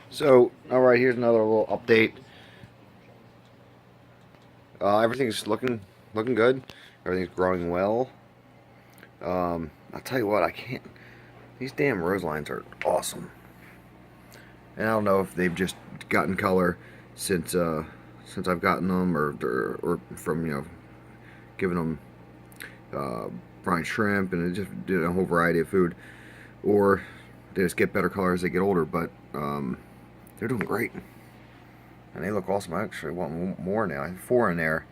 So, alright, here's another little update. Everything's looking good. Everything's growing well. I'll tell you what, I can't. These damn rose lines are awesome, and I don't know if they've just gotten color since I've gotten them, or from giving them brine shrimp and just did a whole variety of food, or they just get better color as they get older. But they're doing great. And they look awesome. I actually want more now. I have 4 in there.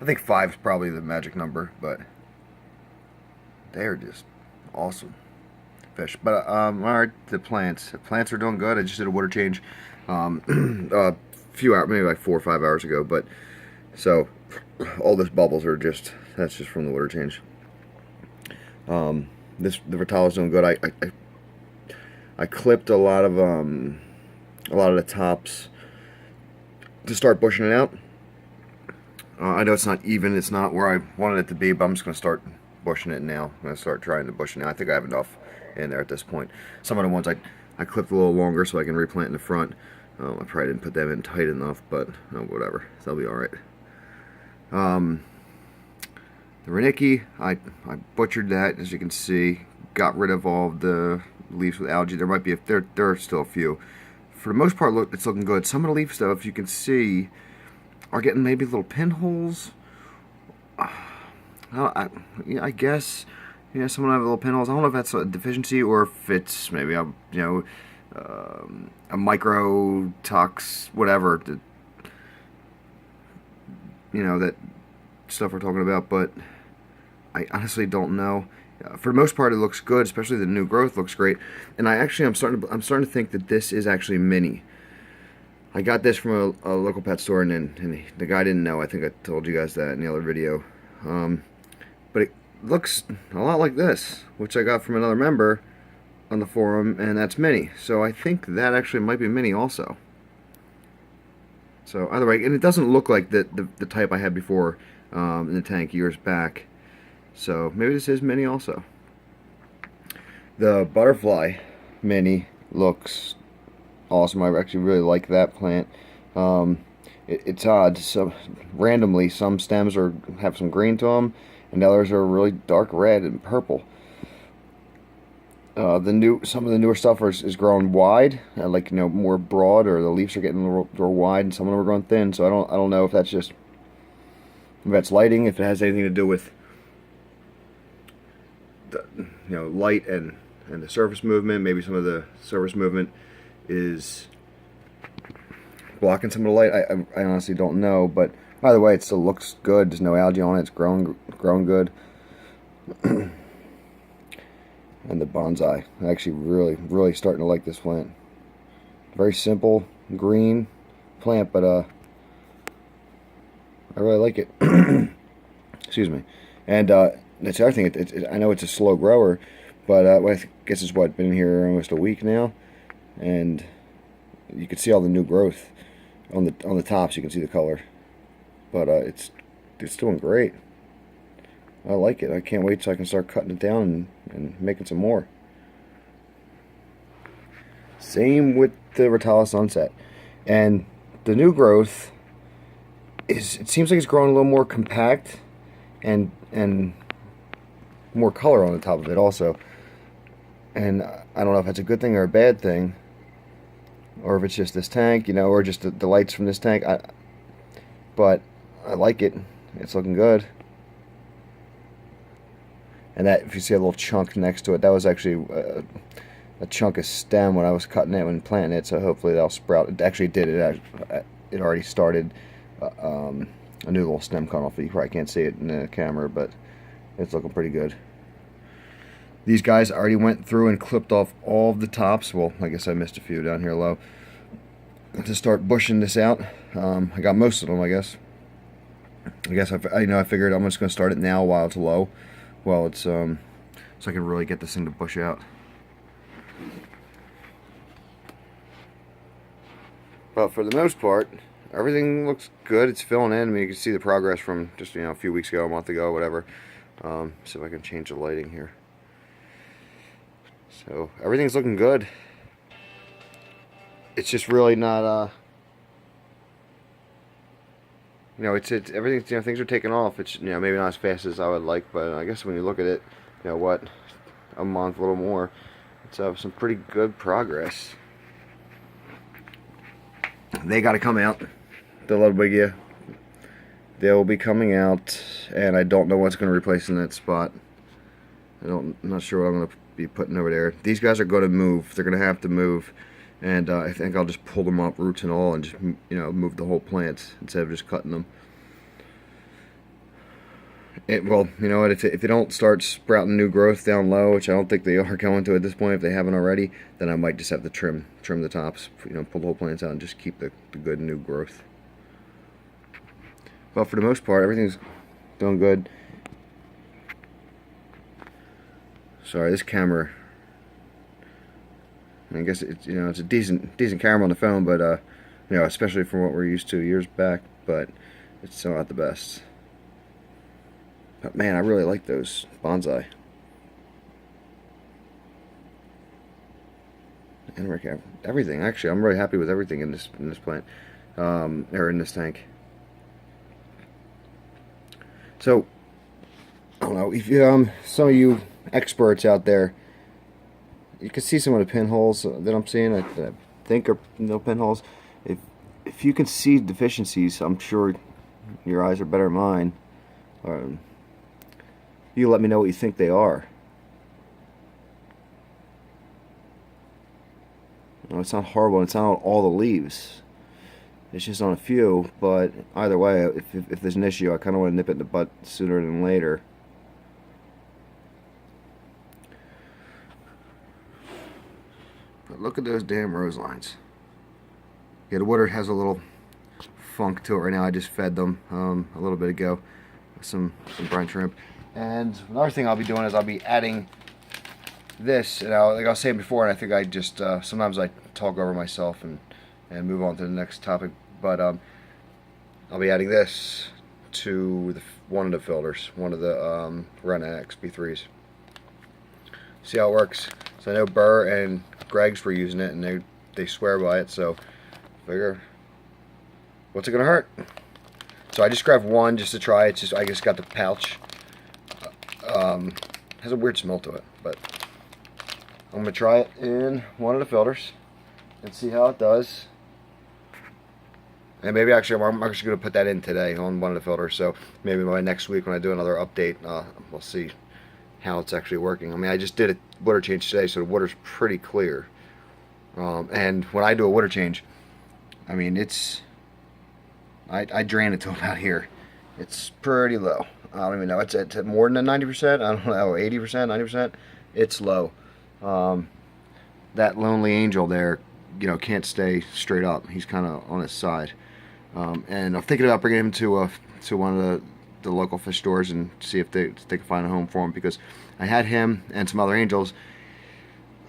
I think 5 is probably the magic number, but they're just awesome fish. But alright, the plants. The plants are doing good. I just did a water change a few hours, maybe like 4 or 5 hours ago. But so all these bubbles are that's just from the water change. The Vitalis is doing good. I clipped a lot of the tops to start bushing it out. I know it's not even, it's not where I wanted it to be, but I'm just going to start bushing it now. I'm going to start trying to bush it now. I think I have enough in there at this point. Some of the ones I clipped a little longer so I can replant in the front. I probably didn't put them in tight enough, but whatever. They'll be alright. The Reineke, I butchered that, as you can see. Got rid of all of the leaves with algae. There might be, there are still a few. For the most part, it's looking good. Some of the leaves, though, if you can see, are getting maybe little pinholes. I guess, some of them have little pinholes. I don't know if that's a deficiency or if it's maybe a microtox, whatever. That stuff we're talking about, but I honestly don't know. For the most part, it looks good, especially the new growth looks great. And I'm starting to think that this is actually mini. I got this from a local pet store, and the guy didn't know. I think I told you guys that in the other video. But it looks a lot like this, which I got from another member on the forum, and that's mini. So I think that actually might be mini also. So either way, and it doesn't look like the type I had before in the tank years back. So maybe this is mini also. The butterfly mini looks awesome. I actually really like that plant. It's odd. So randomly, some stems have some green to them, and others are really dark red and purple. Some of the newer stuff is growing wide, like more broad, or the leaves are getting a little wide, and some of them are growing thin. So I don't know if that's lighting, if it has anything to do with the light and the surface movement. Maybe some of the surface movement is blocking some of the light. I honestly don't know, but either way, it still looks good. There's no algae on it. It's growing good. And the bonsai, I'm actually really starting to like this plant. Very simple green plant, but I really like it. Excuse me. And that's the other thing. I know it's a slow grower, but I guess it's been here almost a week now, and you can see all the new growth on the tops. You can see the color, but it's doing great. I like it. I can't wait till I can start cutting it down and making some more. Same with the Rotala Sunset, and the new growth it seems like it's growing a little more compact and more color on the top of it also. And I don't know if that's a good thing or a bad thing, or if it's just this tank, or just the lights from this tank. But I like it. It's looking good. And that, if you see a little chunk next to it, that was actually a chunk of stem when I was cutting it and planting it. So hopefully that'll sprout. It actually did. It already started a new little stem cut off. You probably can't see it in the camera, but it's looking pretty good. These guys already went through and clipped off all of the tops. Well, I guess I missed a few down here low. To start bushing this out, I got most of them. I guess I figured I'm just going to start it now while it's low. Well, it's so I can really get this thing to bush out. But for the most part, everything looks good. It's filling in. I mean, you can see the progress from just a few weeks ago, a month ago, whatever. See if I can change the lighting here. So everything's looking good. it's just really not. It's everything. Things are taking off. It's maybe not as fast as I would like, but I guess when you look at it, what, a month, a little more, it's some pretty good progress. They got to come out. The Ludwigia. They'll be coming out, and I don't know what's going to replace in that spot. I'm not sure what I'm going to be putting over there. These guys are going to move. They're going to have to move, and I think I'll just pull them up, roots and all, and just move the whole plant instead of just cutting them. Well, you know what? If they don't start sprouting new growth down low, which I don't think they are going to at this point, if they haven't already, then I might just have to trim the tops. Pull the whole plants out and just keep the good new growth. But for the most part, everything's doing good. Sorry, this camera. I guess it's it's a decent camera on the phone, but especially from what we're used to years back, but it's still not the best. But man, I really like those bonsai. And everything. Actually, I'm really happy with everything in this plant, or in this tank. So, I don't know if you, some of you experts out there, you can see some of the pinholes that I'm seeing. I think are pinholes. If you can see deficiencies, I'm sure your eyes are better than mine. You let me know what you think they are. It's not horrible. It's not on all the leaves. It's just on a few, but either way, if there's an issue, I kind of want to nip it in the butt sooner than later. But look at those damn rose lines. Yeah, the water has a little funk to it right now. I just fed them a little bit ago with some brine shrimp. And another thing I'll be doing is I'll be adding this. Like I was saying before, and I think I just sometimes I talk over myself and move on to the next topic, but I'll be adding this to one of the filters, one of the Rena XP3s. See how it works. So I know Burr and Greg's were using it, and they swear by it, so figure, what's it gonna hurt? So I just grabbed one just to try. It's just, I just got the pouch. Has a weird smell to it, but I'm gonna try it in one of the filters and see how it does. And maybe actually I'm actually going to put that in today on one of the filters, so maybe by next week when I do another update, we'll see how it's actually working. I mean, I just did a water change today, so the water's pretty clear. And when I do a water change, I mean, I drain it to about here. It's pretty low. I don't even know. It's at more than 90%. I don't know, 80%, 90%. It's low. That lonely angel there, can't stay straight up. He's kind of on his side. And I'm thinking about bringing him to one of the local fish stores and see if they can find a home for him, because I had him and some other angels,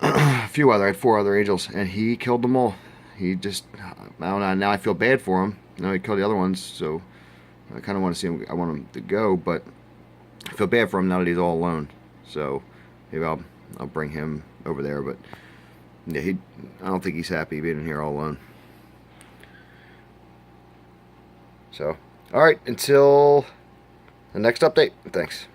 I had 4 other angels, and he killed them all. He just, I don't know, now I feel bad for him. Now he killed the other ones, so I kind of want to see him. I want him to go, but I feel bad for him now that he's all alone. So maybe I'll bring him over there, but yeah, I don't think he's happy being here all alone. So, alright, until the next update, thanks.